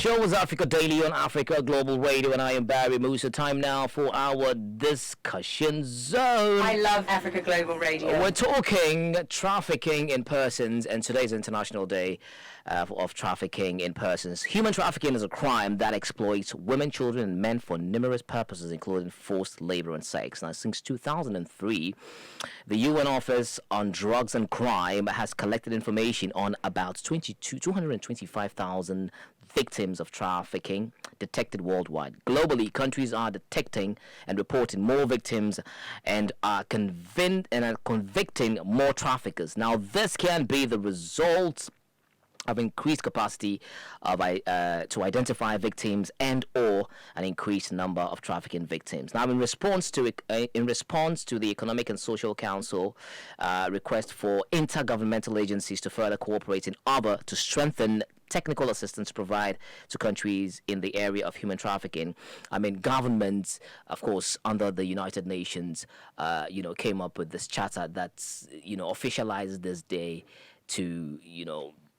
show is Africa Daily on Africa Global Radio, and I am Barry Musa. Time now for our discussion zone. I love Africa Global Radio. We're talking trafficking in persons, and today's International Day of Trafficking in Persons. Human trafficking is a crime that exploits women, children, and men for numerous purposes, including forced labor and sex. Now, since 2003, the UN Office on Drugs and Crime has collected information on about 225,000 victims of trafficking detected worldwide. Globally, countries are detecting and reporting more victims and are convicting more traffickers. Now, this can be the result of increased capacity of to identify victims and or an increased number of trafficking victims. Now, in response to the Economic and Social Council request for intergovernmental agencies to further cooperate in order to strengthen technical assistance to provide to countries in the area of human trafficking. I mean, governments, of course, under the United Nations, came up with this charter that's, officialized this day to,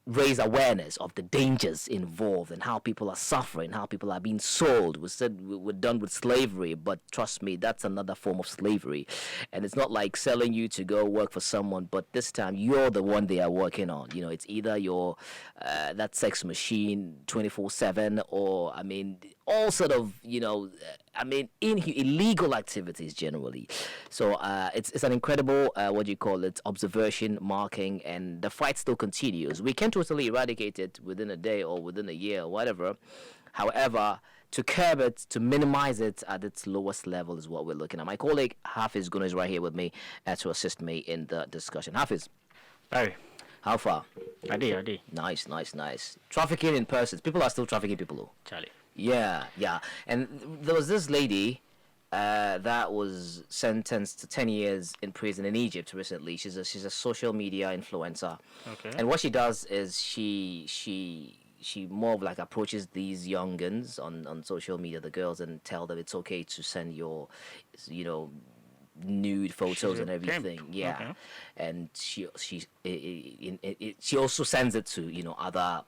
raise awareness of the dangers involved and how people are suffering, how people are being sold. We said we're done with slavery, but trust me, that's another form of slavery. And it's not like selling you to go work for someone, but this time you're the one they are working on. It's either you're that sex machine 24/7, or all sort of illegal activities generally. So it's an incredible observation, marking, and the fight still continues. We can't totally eradicate it within a day or within a year or whatever. However, to curb it, to minimize it at its lowest level is what we're looking at. My colleague Hafiz Guna is right here with me to assist me in the discussion. Hafiz. Hey. How far? I did. Nice. Trafficking in persons. People are still trafficking people, though. Charlie. Yeah. And there was this lady that was sentenced to 10 years in prison in Egypt recently. She's a social media influencer. Okay. And what she does is she more of like approaches these young guns on social media, the girls, and tell them it's okay to send your, nude photos and everything. Pimp. Yeah. Okay. And she also sends it to, other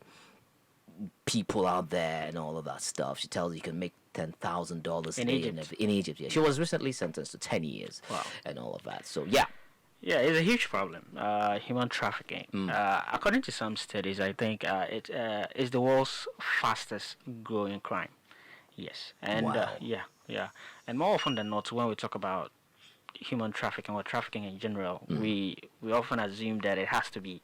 people out there and all of that stuff. She tells you can make $10,000 in Egypt. In Egypt, yeah. She was recently sentenced to 10 years. Wow. And all of that. So, yeah. Yeah, it's a huge problem. Human trafficking. According to some studies, I think it is the world's fastest growing crime. Yes. And wow. Yeah. And more often than not, when we talk about human trafficking or trafficking in general, we often assume that it has to be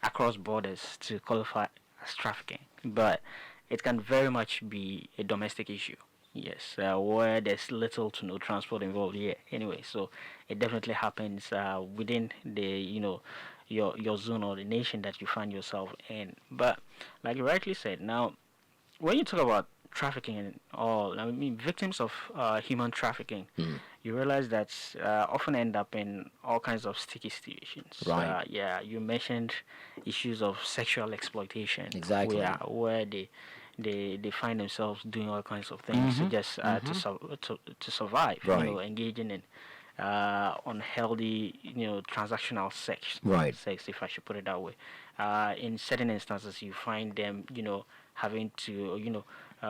across borders to qualify as trafficking. But it can very much be a domestic issue. Yes, where there's little to no transport involved here. Anyway, so it definitely happens within the your zone or the nation that you find yourself in. But like you rightly said, now when you talk about trafficking and all, victims of human trafficking, you realize that often end up in all kinds of sticky situations. Right. You mentioned issues of sexual exploitation. Exactly. Where they find themselves doing all kinds of things to survive. Right. Engaging in unhealthy, transactional sex. Right. Sex, if I should put it that way. In certain instances, you find them, having to,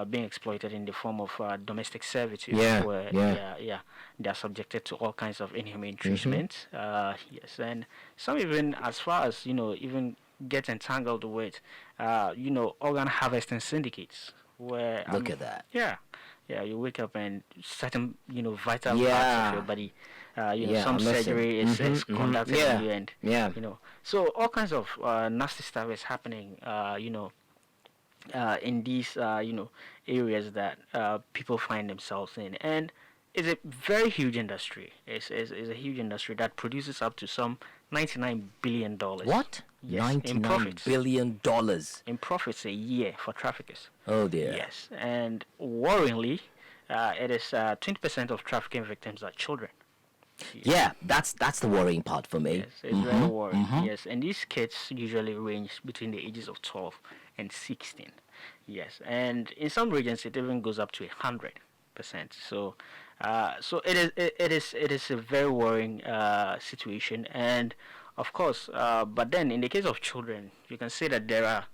being exploited in the form of domestic servitude, where they are subjected to all kinds of inhumane treatment. Yes, and some even as far as even get entangled with organ harvesting syndicates, where look at that. You wake up and certain vital parts of your body, some surgery is conducted on you, and so all kinds of nasty stuff is happening in these areas that people find themselves in. And it's a very huge industry. It's a huge industry that produces up to some $99 billion. What? Yes, $99 billion in profits a year for traffickers. Oh dear. Yes, and worryingly, it is 20% of trafficking victims are children. Yeah, that's the worrying part for me. Yes, it's very worrying. Yes, and these kids usually range between the ages of 12 and 16. Yes, and in some regions it even goes up to 100%. So it is a very worrying situation, and of course, but then in the case of children, you can say that there are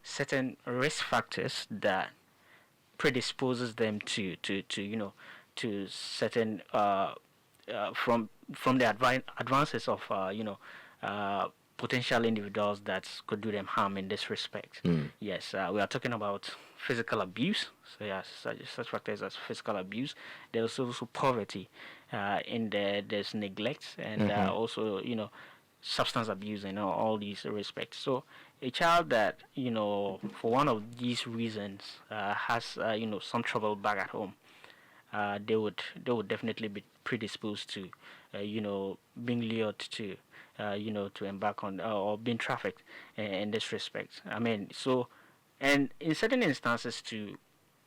certain risk factors that predisposes them to you know, to certain from the advances of potential individuals that could do them harm in this respect. Yes, we are talking about physical abuse. So yes, such factors as physical abuse. There's also poverty. In there, there's neglect, and also substance abuse and all these respects. So a child that for one of these reasons has some trouble back at home, they would definitely be predisposed to being lured to to embark on or being trafficked in this respect. I mean, so, and in certain instances too,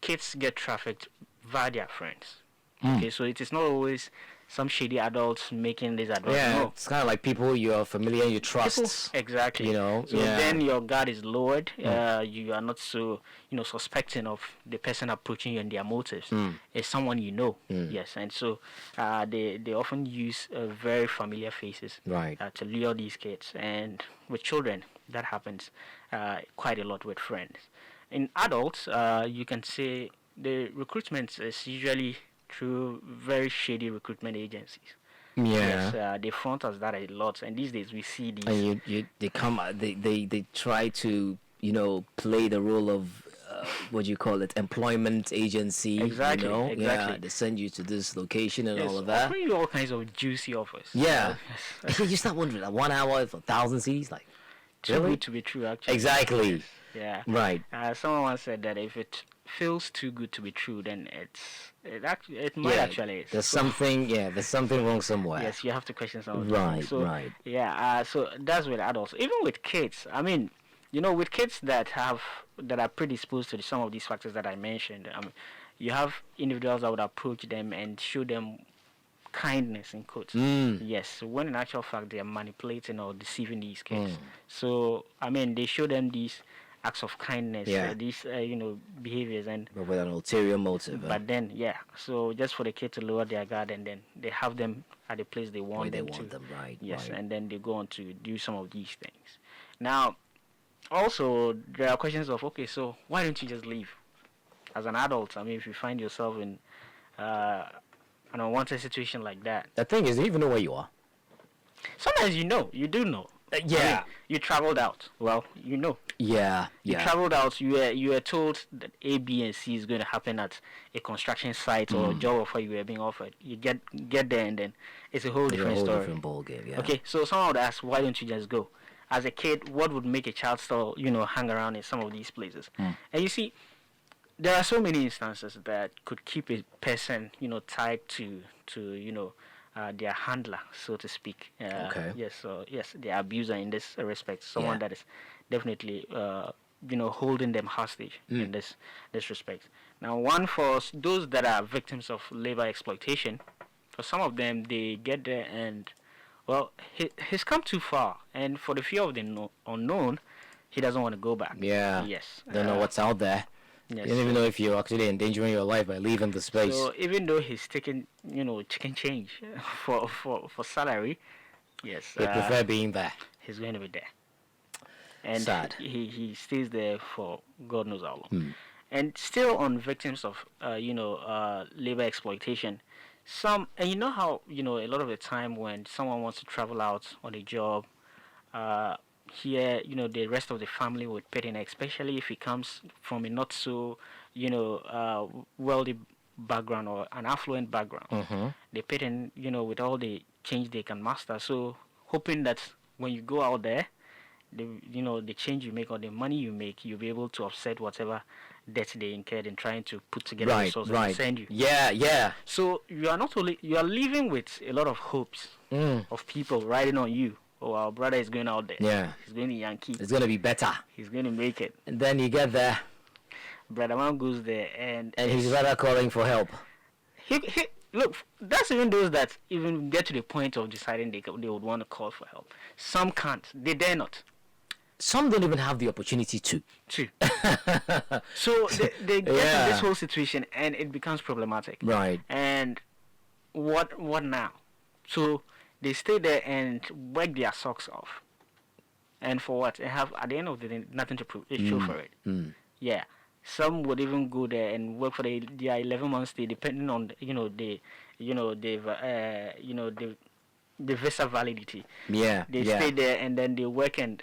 kids get trafficked via their friends. Okay, so it is not always some shady adults making these adults. Yeah, No. it's kind of like people you're familiar, you trust. Exactly. So then your guard is lowered. You are not so suspecting of the person approaching you and their motives. It's someone you know. Yes, and so they often use very familiar faces Right. to lure these kids. And with children, that happens quite a lot with friends. In adults, you can say the recruitment is usually through very shady recruitment agencies. Yeah. Yes, they front us that a lot, and these days we see these. And they come, they try to play the role of what do you call it, employment agency. Exactly, Yeah, exactly. they send you to this location and Yes, all of that. offering you all kinds of juicy offers. Yeah. Yes. You start wondering, like 1 hour for 1,000 C's, like Too really? good to be true, actually. Exactly. Yeah. Right. Someone once said that if it feels too good to be true, then it might actually is. There's something wrong somewhere. Yes, you have to question some of Right, things. So, right. Yeah, so that's with adults. Even with kids, I mean, with kids that are predisposed to some of these factors that I mentioned, you have individuals that would approach them and show them kindness in quotes. Yes, when in actual fact they are manipulating or deceiving these kids. So, I mean, they show them these acts of kindness, these behaviors, and But with an ulterior motive. but then so just for the kid to lower their guard, and then they have them at the place they want where them they want to. them, right? Yes, right. and then they go on to do some of these things. Now, also there are questions of, okay, so why don't you just leave as an adult? I mean, if you find yourself in an unwanted situation like that, The thing is, you even know where you are. sometimes you do know. I mean, you traveled out. Well, Yeah. You traveled out. You were told that A, B, and C is going to happen at a construction site or a job offer you were being offered. You get there, and then it's a whole different story. Different ball game. Yeah. Okay, so someone would ask, why don't you just go? As a kid, what would make a child still, hang around in some of these places? And you see, there are so many instances that could keep a person, tied to their handler, so to speak. Okay. Yes, the abuser in this respect, someone that is definitely, holding them hostage in this respect. Now, one for those that are victims of labor exploitation, for some of them, they get there and, well, he's come too far, and for the fear of the unknown, he doesn't want to go back. Yeah. Yes. Don't know what's out there. Yes, You don't even know if you're actually endangering your life by leaving the space. So even though he's taking, chicken change for salary, yes, They prefer being there. he's going to be there. And Sad. he stays there for God knows how long. And still on victims of, labor exploitation, and you know how, a lot of the time when someone wants to travel out on a job, here, the rest of the family would put in, especially if he comes from a not so, wealthy background or an affluent background. They put in, with all the change they can master. So hoping that when you go out there, the change you make or the money you make, you'll be able to offset whatever debt they incurred in trying to put together resources to send you. Yeah. So you are living with a lot of hopes of people riding on you. Oh, our brother is going out there. Yeah. He's going to Yankee. It's going to be better. He's going to make it. And then you get there, Brother man goes there and he's rather calling for help. He look, that's even those that even get to the point of deciding they would want to call for help. Some can't. They dare not. Some don't even have the opportunity to. True. So they get in this whole situation and it becomes problematic. Right. And what now? So they stay there and work their socks off. And for what? They have, at the end of the day, nothing to show for it. Yeah. Some would even go there and work for their 11 months stay, depending on the visa validity. Yeah. They Yeah. stay there and then they work, and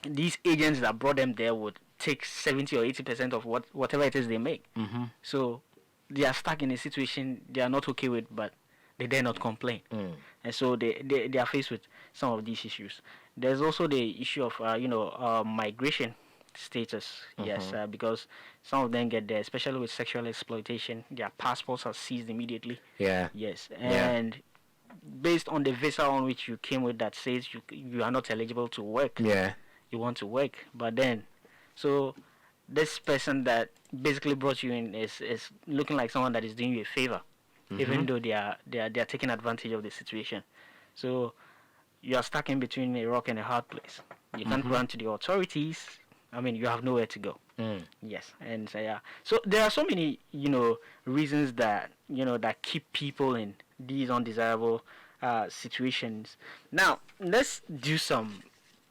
these agents that brought them there would take 70 or 80% of whatever it is they make. Mm-hmm. So they are stuck in a situation they are not okay with, but they dare not complain. And so they are faced with some of these issues. There's also the issue of migration status. Yes, because some of them get there, especially with sexual exploitation, their passports are seized immediately. Yeah. Yes, and based on the visa on which you came with that says you are not eligible to work. Yeah. You want to work, but then so this person that basically brought you in is looking like someone that is doing you a favor, even though they are taking advantage of the situation. So you are stuck in between a rock and a hard place. You can't run to the authorities. I mean, you have nowhere to go. Yes, and so yeah. So there are so many reasons that that keep people in these undesirable situations. Now let's do some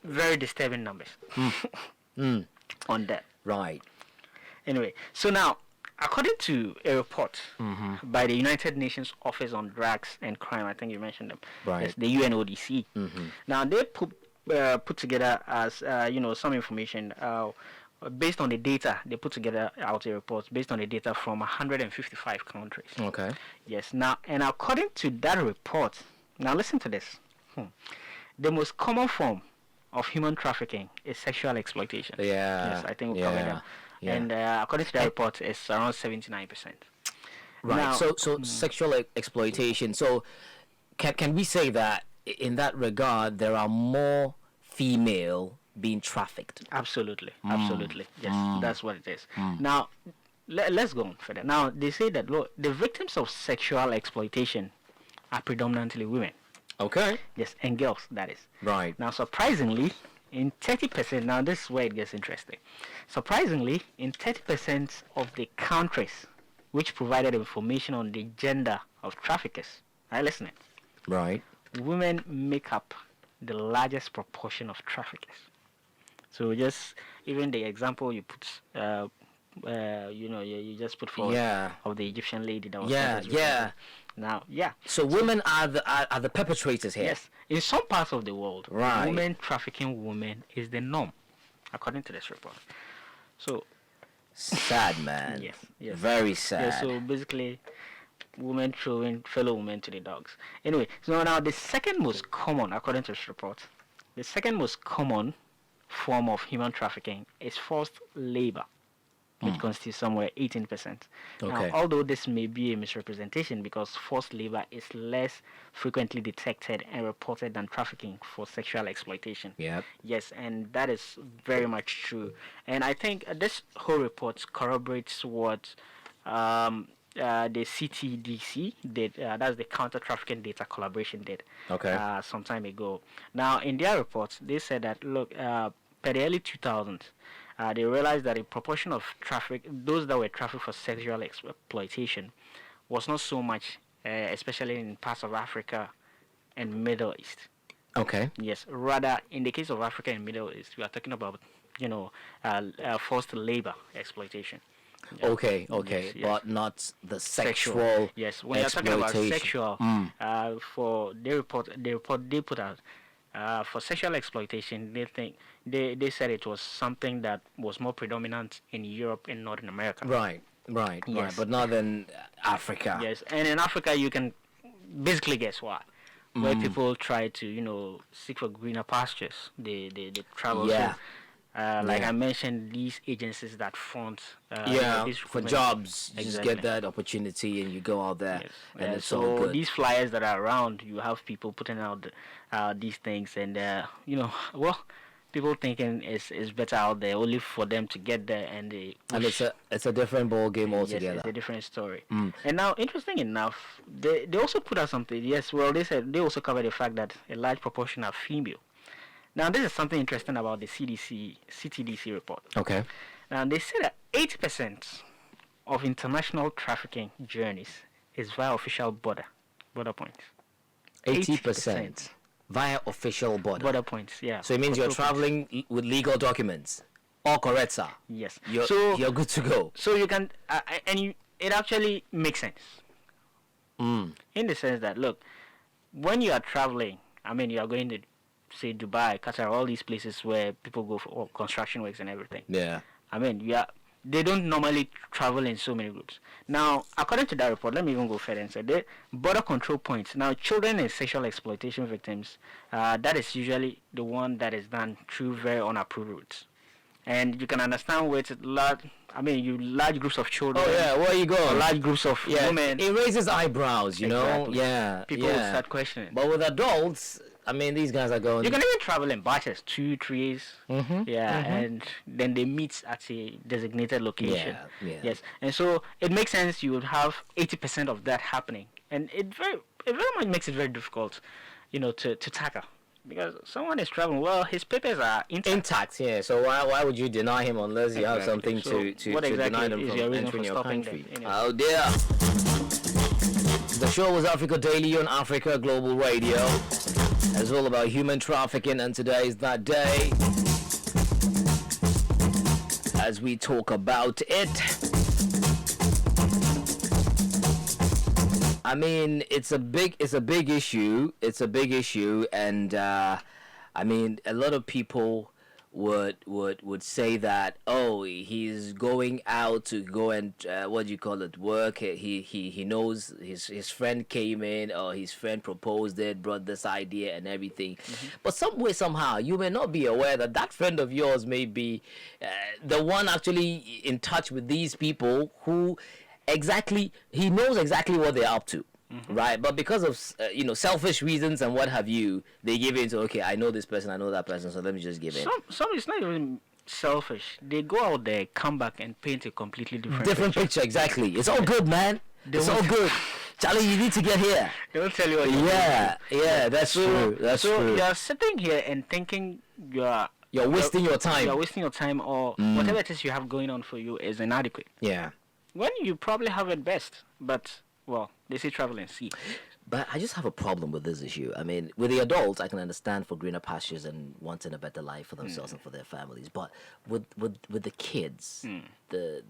very disturbing numbers on that. Right. Anyway, so now, according to a report by the United Nations Office on Drugs and Crime, I think you mentioned them. Right. Yes, the UNODC. Now they put together as some information based on the data. They put together out a report based on the data from 155 countries. Okay. Yes. Now, and according to that report, now listen to this. The most common form of human trafficking is sexual exploitation. Yeah. Yes, I think we'll cover them. Yeah. And according to the report, it's around 79%. Right. Now, So sexual exploitation. So can we say that in that regard there are more female being trafficked? Absolutely. Yes, that's what it is. Now, let's go on further. Now, they say that look, the victims of sexual exploitation are predominantly women. Okay. Yes, and girls, that is. Right. Now, surprisingly, in 30%, now this is where it gets interesting. Surprisingly, in 30% of the countries which provided information on the gender of traffickers, right, listen it, Right. women make up the largest proportion of traffickers. So just even the example you put, you just put forward of the Egyptian lady that was Yeah. Now, So women are the perpetrators here. yes, in some parts of the world, Right. women trafficking women is the norm, according to this report. So Sad, man. yes. Very sad. Yeah, so basically, women throwing fellow women to the dogs. Anyway, so now the second most common, according to this report, the second most common form of human trafficking is forced labor. It constitutes somewhere 18%. Okay. Now, although this may be a misrepresentation because forced labor is less frequently detected and reported than trafficking for sexual exploitation. Yep. Yes, and that is very much true. And I think this whole report corroborates what the CTDC did. That's the Counter Trafficking Data Collaboration did. Okay. Some time ago. Now, in their report, they said that look, per the early 2000s, they realized that a proportion of those that were trafficked for sexual exploitation, was not so much, especially in parts of Africa and Middle East. Okay. Yes, rather in the case of Africa and Middle East, we are talking about, forced labor exploitation. Yeah. Okay. Yes. But not the sexual. Yes, when you're talking about sexual, for the report they put out, for sexual exploitation, they said it was something that was more predominant in Europe and Northern America. Right. Yes. But not in Africa. Yes, and in Africa you can basically guess why. Where people try to, seek for greener pastures, they travel. Yeah. Like I mentioned, these agencies that front these for recruitment- jobs, you just Exactly. get that opportunity and you go out there, Yes. and it's so all good. these flyers that are around, you have people putting out these things, and people thinking it's better out there only for them to get there, and they And it's a different ball game yes, altogether. it's a different story. And now, interesting enough, they also put out something. Yes, well, they said they also covered the fact that a large proportion are female. Now, this is something interesting about the CTDC report. Okay. Now, they say that 80% of international trafficking journeys is via official border points. 80% via official border. Border points, yeah. So it means you're Control points. traveling with legal documents. All correct, sir. Yes. You're good to go. So you can, it actually makes sense. Mm. In the sense that, look, when you are traveling, I mean, you are going to, say, Dubai, Qatar, all these places where people go for construction works and everything. Yeah. I mean, they don't normally travel in so many groups. Now, according to that report, let me even go further and say the border control points. Now, children and sexual exploitation victims, that is usually the one that is done through very unapproved routes. And you can understand where it's large groups of children. Oh yeah, where you going? Large groups of women. It raises eyebrows, you know. Exactly. Yeah, People will start questioning. But with adults, I mean, these guys are going. You can even travel in batches, 2, 3 days. Mm-hmm. Yeah, and then they meet at a designated location. Yeah. Yes, and so it makes sense you would have 80% of that happening, and it very much makes it very difficult, to tackle. Because someone is traveling, well, his papers are intact. Yeah. So why would you deny him unless you have something So to what exactly deny them is from your reason entering for your stopping country? them, Oh dear. The show was Africa Daily on Africa Global Radio. It's all about human trafficking, and today is that day as we talk about it. I mean, it's a big issue. It's a big issue, and I mean, a lot of people would say that, oh, he's going out to go and work. He knows his friend came in, or his friend proposed it, brought this idea and everything. Mm-hmm. But some way, somehow, you may not be aware that friend of yours may be the one actually in touch with these people who he knows exactly what they're up to. Mm-hmm. Right, but because of selfish reasons and what have you, they give in to, okay, I know this person, I know that person, so let me just give in. Some it's not even selfish. They go out there, come back, and paint a completely different picture. Exactly. It's all good, man. It's all good. Charlie, you need to get here. They will tell you what that's true. That's true. So you're sitting here and thinking you're wasting your time. You're wasting your time, or whatever it is you have going on for you is inadequate. Yeah. When you probably have it best, but well, they say travel and see. But I just have a problem with this issue. I mean, with the adults, I can understand for greener pastures and wanting a better life for themselves and for their families. But with the kids, the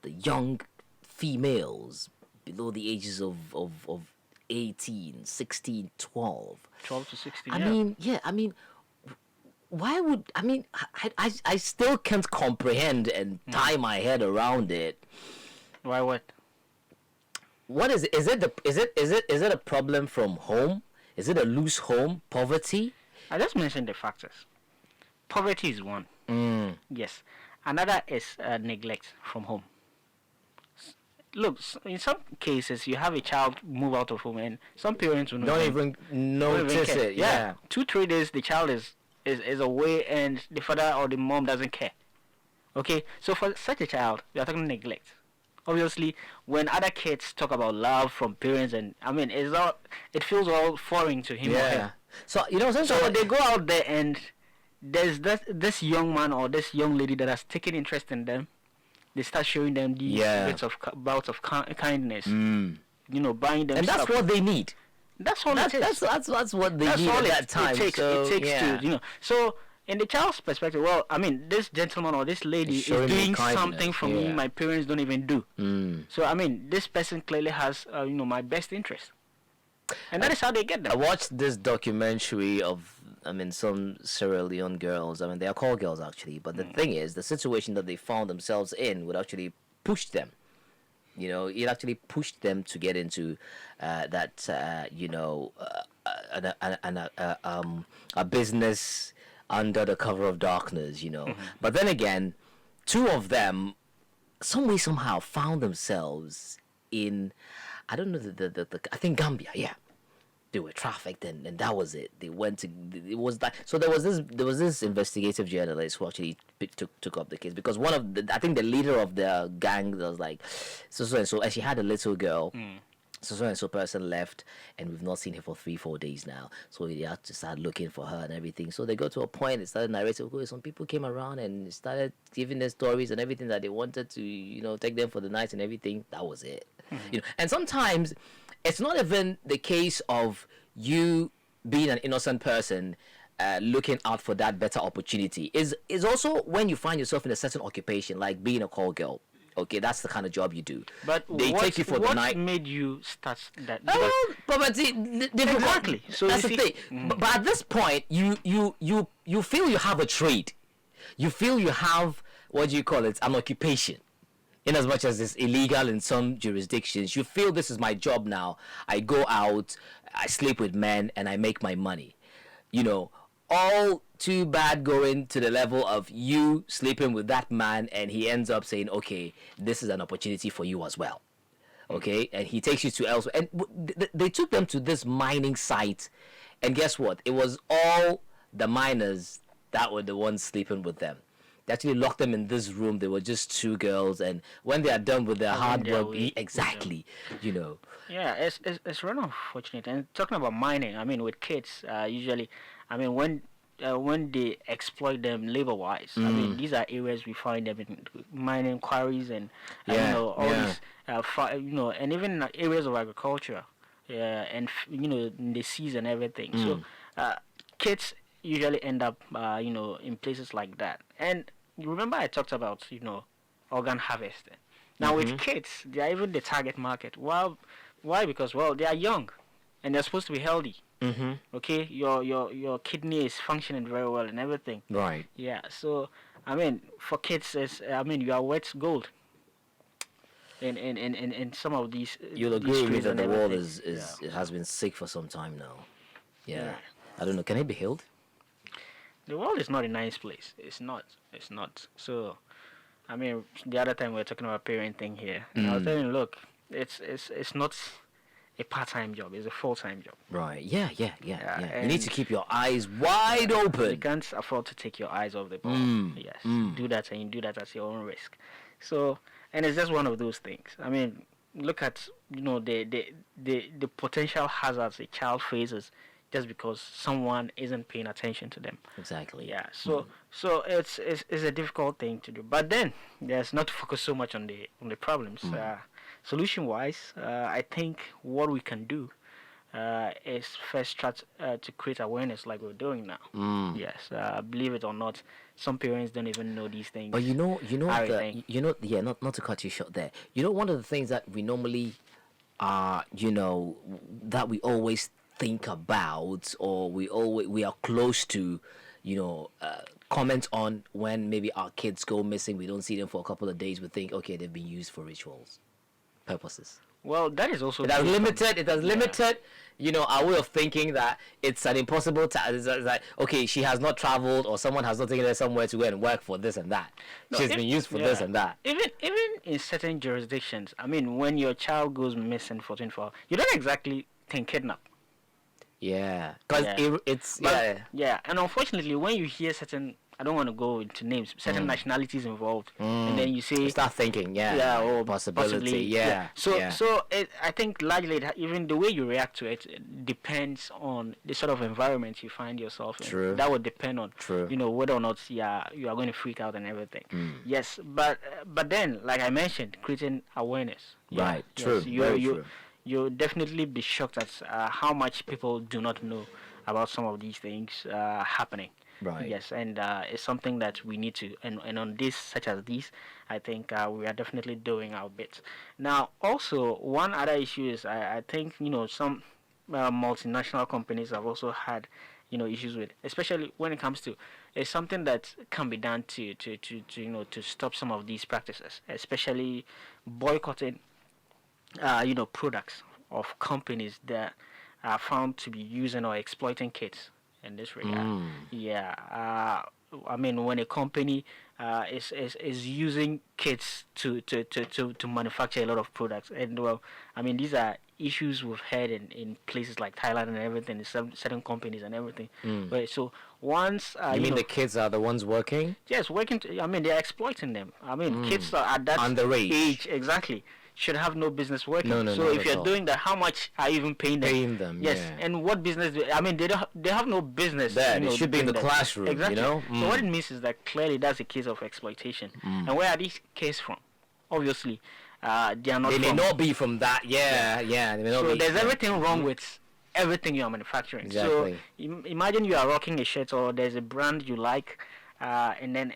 young females below the ages of 18, 16, 12. 12 to 16, I mean, why would... I mean, I still can't comprehend and tie my head around it. Why what? What is it? Is it a problem from home? Is it a loose home? Poverty? I just mentioned the factors. Poverty is one. Yes. Another is neglect from home. Look, in some cases, you have a child move out of home, and some parents will don't even notice it. Yeah. 2-3 days, the child is away, and the father or the mom doesn't care. Okay, so for such a child, we are talking neglect. Obviously, when other kids talk about love from parents, and I mean, it feels all foreign to him or her. So they go out there, and there's this young man or this young lady that has taken interest in them. They start showing them these bouts of kindness. Buying them and stuff. that's what they need. That's all it is. That's what they need at that time. It takes to. So in the child's perspective, well, I mean, this gentleman or this lady is doing something for me my parents don't even do. So I mean, this person clearly has my best interest, and that is how they get them. I watched this documentary of, some Sierra Leone girls. They are called girls actually, but the thing is, the situation that they found themselves in would actually push them. It actually pushed them to get into a business under the cover of darkness. But then again, two of them, some way somehow found themselves in, I don't know, I think Gambia. Yeah. They were trafficked, and that was it. They went to, it was that. So there was this investigative journalist who actually took up the case, because one of I think the leader of the gang was like, so and she had a little girl. So and so person left, and we've not seen her for 3-4 days now. So they had to start looking for her and everything. So they got to a point, they started narrating. Okay, some people came around and started giving their stories and everything, that they wanted to take them for the night and everything. That was it. And sometimes it's not even the case of you being an innocent person looking out for that better opportunity is also when you find yourself in a certain occupation, like being a call girl. Okay, that's the kind of job you do. But they take you for the night. What made you start that? Poverty. Exactly. So that's the thing. But at this point, you feel you have a trade. You feel you have, what do you call it, an occupation. In as much as it's illegal in some jurisdictions, you feel this is my job now. I go out, I sleep with men, and I make my money. You know, all too bad going to the level of you sleeping with that man, and he ends up saying, okay, this is an opportunity for you as well. Okay, and he takes you to elsewhere. And they took them to this mining site, and guess what? It was all the miners that were the ones sleeping with them. They actually locked them in this room. They were just two girls, and when they are done with their hard work, exactly, you know. Yeah, it's really unfortunate. And talking about mining, I mean, with kids, usually, I mean, when they exploit them labor-wise, I mean, these are areas we find them in mining quarries and you know, all these, you know, and even areas of agriculture, and you know, in the seas and everything. So, kids usually end up, you know, in places like that. And you remember I talked about, you know, organ harvesting. Now with kids, they are even the target market. Well, why? Because, well, they are young, and they're supposed to be healthy. Okay, your kidney is functioning very well and everything. Right. Yeah. So I mean, for kids, I mean, you are wet gold. In some of these. You'll agree with me that the world is it has been sick for some time now. Yeah. I don't know. Can it be healed? The world is not a nice place. It's not. It's not. So, I mean, the other time we were talking about parenting here, and I was telling you, look, it's not a part-time job. It's a full-time job. Right. Yeah. You need to keep your eyes wide open. You can't afford to take your eyes off the ball. Yes. Do that, and you do that at your own risk. So, and it's just one of those things. I mean, look at, you know, the potential hazards a child faces just because someone isn't paying attention to them. Exactly. Yeah. So it's a difficult thing to do. But then there's not to focus so much on the problems. Solution wise, I think what we can do is first try to create awareness like we're doing now. Yes. Believe it or not, some parents don't even know these things. But not to cut you short there. You know, one of the things that we normally you know, that we always think about, or we are close to, you know, comment on when maybe our kids go missing, we don't see them for a couple of days, we think, okay, they've been used for rituals purposes. Well, that is also it has limited you know, our way of thinking that it's an impossible task. It's like, okay, she has not traveled, or someone has not taken her somewhere to go and work for this and that. She's been used for this and that. Even in certain jurisdictions, I mean, when your child goes missing for 24 hours, you don't exactly think kidnap. Yeah, because it's and unfortunately, when you hear certain, I don't want to go into names, certain nationalities involved, and then you say, you start thinking, possibility, So I think largely even the way you react to it depends on the sort of environment you find yourself in. True. That would depend on, True. you know, whether or not you are going to freak out and everything. Yes, but then, like I mentioned, creating awareness. Right. True. Yes, you'll definitely be shocked at how much people do not know about some of these things happening. Right. Yes, and it's something that we need to, and on this, such as these, I think we are definitely doing our bit. Now, also, one other issue is I think, you know, some multinational companies have also had, you know, issues with, especially when it comes to, it's something that can be done to you know, to stop some of these practices, especially boycotting you know, products of companies that are found to be using or exploiting kids in this regard. I mean, when a company is using kids to manufacture a lot of products, and well, I mean, these are issues we've had in places like Thailand and everything, certain companies and everything. But so once you mean the kids are the ones working? Yes, working. I mean, they're exploiting them. I mean, kids are at that underage age, exactly, should have no business working. So if you're doing that, how much are you even paying them? Paying them, yes. And what business? I mean, they have no business. There, they should be in the classroom. Exactly. You know. So what it means is that clearly that's a case of exploitation. And where are these cases from? Obviously, they are not. They may not be from that. Yeah. They may not so be. There's everything wrong with everything you are manufacturing. Exactly. So imagine you are rocking a shirt or there's a brand you like, and then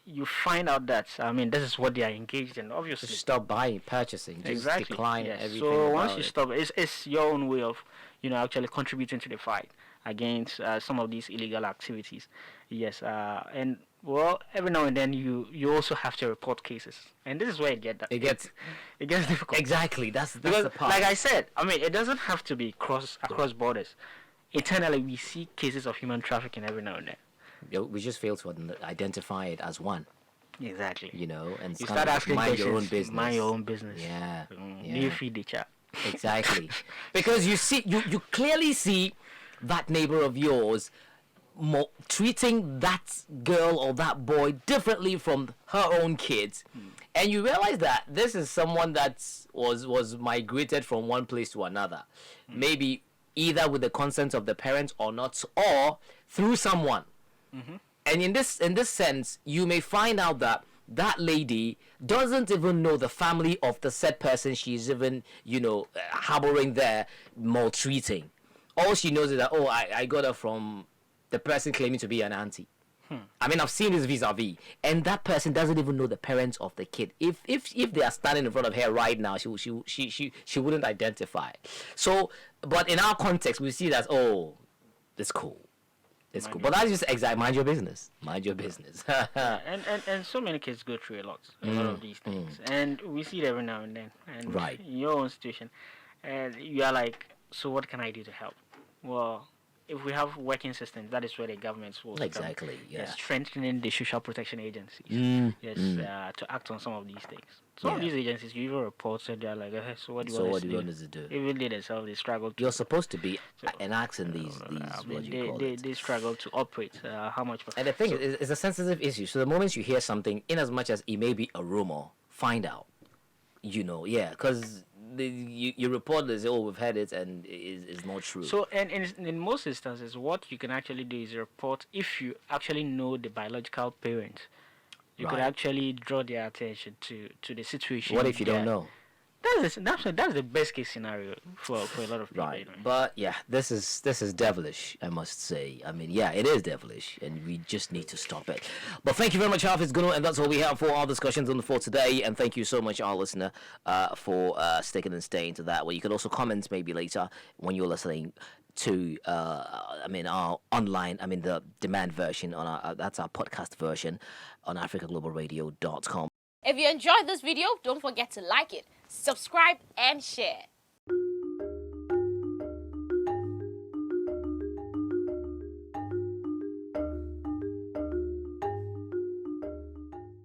you find out that this is what they are engaged in. Obviously, Just stop buying, purchasing, just exactly. decline Yes. everything. So once about you it. stop, it's your own way of actually contributing to the fight against some of these illegal activities. Yes. And well, every now and then you also have to report cases, and this is where it gets difficult. Exactly. That's Because, the part. like I said, it doesn't have to be across borders. Internally, we see cases of human trafficking every now and then. We just fail to identify it as one. Exactly. And You kind start of asking mind questions. your own business. Mind your own business. Yeah. Do you feed the child? Exactly. Because you clearly see that neighbor of yours treating that girl or that boy differently from her own kids, and you realize that this is someone that was migrated from one place to another, maybe either with the consent of the parents or not, or through someone. And in this sense, you may find out that that lady doesn't even know the family of the said person she's even harboring there, maltreating. All she knows is that, I got her from the person claiming to be an auntie. I've seen this vis-a-vis, and that person doesn't even know the parents of the kid. If they are standing in front of her right now, she wouldn't identify. So, but in our context, we see it as, it's cool. It's cool. But that's just exactly, mind your business. Mind your business. and so many kids go through a lot of these things, and we see it every now and then. And Right. in your own situation, and you are like, so what can I do to help? Well, if we have working systems, that is where the governments will Exactly, yeah. strengthening the social protection agencies. To act on some of these things. Some of Yeah. these agencies, you even report, said they're like, so what do you So want what us do to you do? want us to do? Even they themselves, they struggle to. You're supposed to be enacting these what do you call it? They struggle to operate. How much? And the thing is, it's a sensitive issue. So the moment you hear something, in as much as it may be a rumor, find out. Because you report this, we've heard it, and it's not true. So, and in most instances, what you can actually do is report if you actually know the biological parent. You could Right. actually draw their attention to the situation. What if you don't know? That's the best case scenario for a lot of people. Right. But yeah, this is devilish, I must say. It is devilish, and we just need to stop it. But thank you very much, Hafiz Gunu, and that's all we have for our discussions on the floor today. And thank you so much, our listener, for sticking and staying to that. Well, you can also comment maybe later when you're listening to our online, the demand version on that's our podcast version on africaglobalradio.com. If you enjoyed this video, don't forget to like it, subscribe, and share.